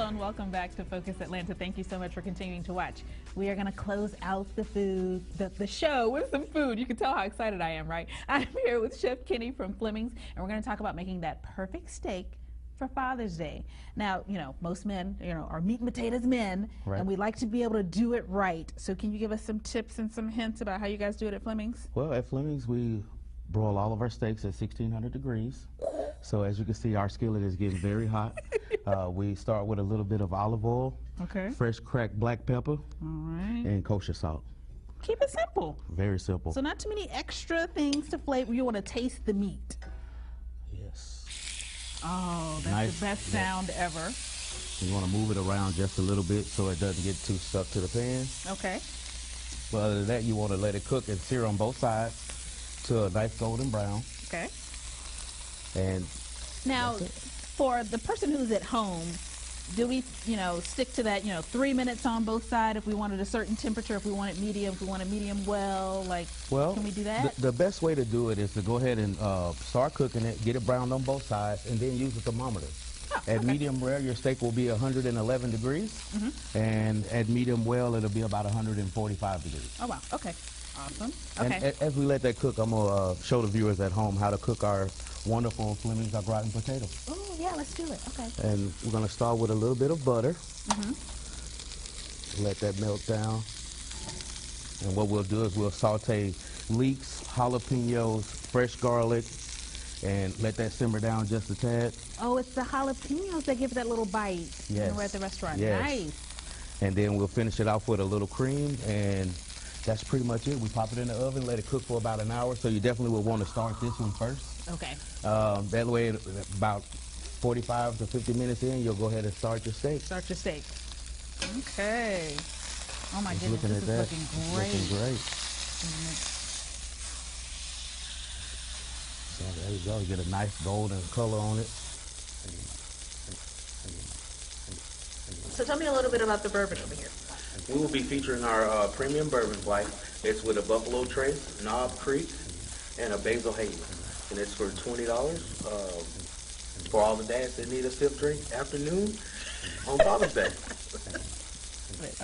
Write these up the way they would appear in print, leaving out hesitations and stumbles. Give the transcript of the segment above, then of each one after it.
Hello and welcome back to Focus Atlanta. Thank you so much for continuing to watch. We are going to close out the show with some food. You can tell how excited I am, right? I'm here with Chef Kenny from Fleming's, and we're going to talk about making that perfect steak for Father's Day. Now, most men, are meat and potatoes men, right, and we like to be able to do it right. So can you give us some tips and some hints about how you guys do it at Fleming's? Well, at Fleming's, we broil all of our steaks at 1600 degrees. So as you can see, our skillet is getting very hot. We start with a little bit of olive oil, okay, fresh cracked black pepper, all right, and kosher salt. Keep it simple. Very simple. So not too many extra things to flavor. You want to taste the meat. Yes. Oh, that's nice. The best sound ever. You want to move it around just a little bit so it doesn't get too stuck to the pan. Okay. But other than that, you want to let it cook and sear on both sides to a nice golden brown. Okay. And now, for the person who's at home, do we, stick to that, 3 minutes on both sides if we wanted a certain temperature, if we want it medium, if we want it medium well, can we do that? The best way to do it is to go ahead and start cooking it, get it browned on both sides, and then use the thermometer. Oh, at okay. medium rare, your steak will be 111 degrees, and at medium well, it'll be about 145 degrees. Oh, wow. Okay. Awesome. Okay. And as we let that cook, I'm going to show the viewers at home how to cook our wonderful Fleming's au gratin potato. Oh, yeah, let's do it. Okay. And we're going to start with a little bit of butter. Let that melt down. And what we'll do is we'll saute leeks, jalapenos, fresh garlic, and let that simmer down just a tad. Oh, it's the jalapenos that give it that little bite. Yes. When we're at the restaurant. Yes. Nice. And then we'll finish it off with a little cream, and that's pretty much it. We pop it in the oven, let it cook for about an hour, so you definitely will want to start this one first. Okay. That way, about 45 to 50 minutes in, you'll go ahead and start your steak. Start your steak. Okay. Oh my goodness, looking this at is that. Looking great. Looking great. So there you go. You get a nice golden color on it. So tell me a little bit about the bourbon over here. We will be featuring our premium bourbon white. It's with a Buffalo Trace, Knob Creek, and a Basil Hazel. And it's for $20 for all the dads that need a sip drink afternoon on Father's Day.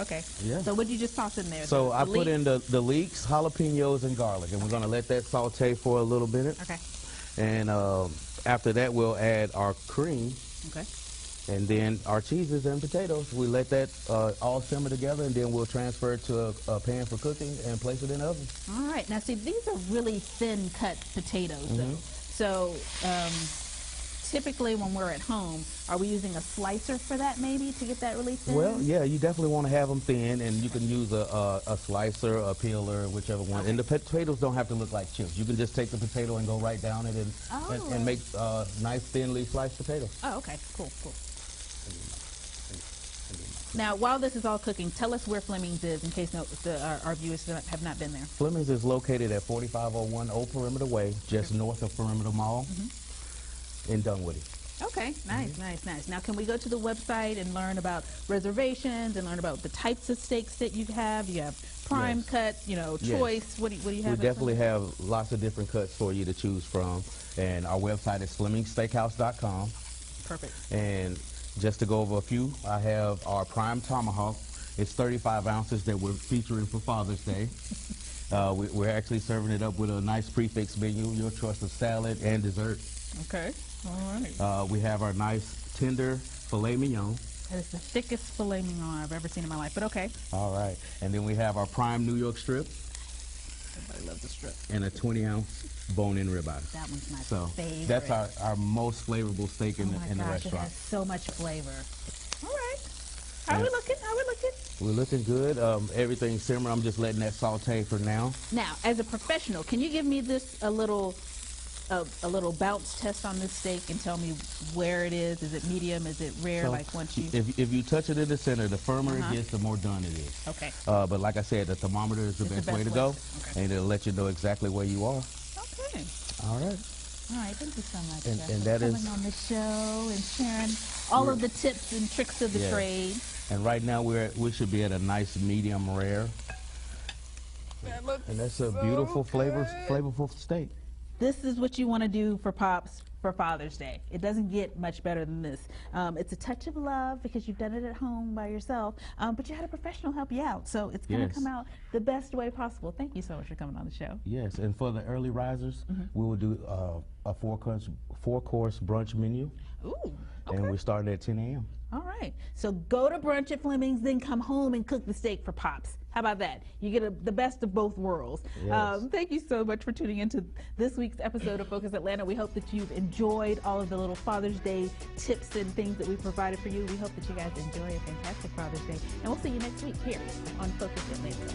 Okay. Yeah. So what did you just toss in there? So I put in the leeks, jalapenos, and garlic, and we're going to let that saute for a little minute. Okay. And after that, we'll add our cream. Okay. And then our cheeses and potatoes. We let that all simmer together, and then we'll transfer it to a pan for cooking and place it in the oven. All right. Now, see, these are really thin cut potatoes, though. So typically when we're at home, are we using a slicer for that maybe to get that really thin? Well, yeah, you definitely want to have them thin, and you can use a slicer, a peeler, whichever one. Okay. And the potatoes don't have to look like chips. You can just take the potato and go right down it and make nice thinly sliced potatoes. Oh, okay. Cool, cool. Now, while this is all cooking, tell us where Fleming's is in case our viewers have not been there. Fleming's is located at 4501 Old Perimeter Way, just north of Perimeter Mall in Dunwoody. Okay, nice, nice, nice. Now, can we go to the website and learn about reservations and learn about the types of steaks that you have? You have prime cut, choice. Yes. What do you have? We definitely have lots of different cuts for you to choose from, and our website is FlemingSteakhouse.com. Perfect. And just to go over a few, I have our prime tomahawk. It's 35 ounces that we're featuring for Father's Day. We're actually serving it up with a nice prefix menu, your choice of salad and dessert. Okay, all right. We have our nice tender filet mignon. That is the thickest filet mignon I've ever seen in my life, but okay. All right, and then we have our prime New York strip. Everybody loves the strip. And a 20-ounce bone-in ribeye. That one's my favorite. That's our most flavorful steak in the restaurant. It has so much flavor. All right. How are we looking? How are we looking? We're looking good. Everything's simmering. I'm just letting that saute for now. Now, as a professional, can you give me this a little bounce test on this steak and tell me where it is? Is it medium? Is it rare? So like once you... If you touch it in the center, the firmer it gets, the more done it is. Okay. But like I said, the thermometer is the best way to go, and it'll let you know exactly where you are. Okay. All right. All right, thank you so much, Chef, and for that coming on the show and sharing all of the tips and tricks of the trade. And right now we should be at a nice medium rare. That looks and that's a beautiful, flavorful steak. This is what you want to do for Pops for Father's Day. It doesn't get much better than this. It's a touch of love because you've done it at home by yourself, but you had a professional help you out, so it's going to come out the best way possible. Thank you so much for coming on the show. Yes, and for the early risers, we will do a four-course brunch menu. Ooh, okay. And we're starting at 10 a.m. All right. So go to brunch at Fleming's, then come home and cook the steak for Pops. How about that? You get the best of both worlds. Yes. Thank you so much for tuning into this week's episode of Focus Atlanta. We hope that you've enjoyed all of the little Father's Day tips and things that we provided for you. We hope that you guys enjoy a fantastic Father's Day. And we'll see you next week here on Focus Atlanta.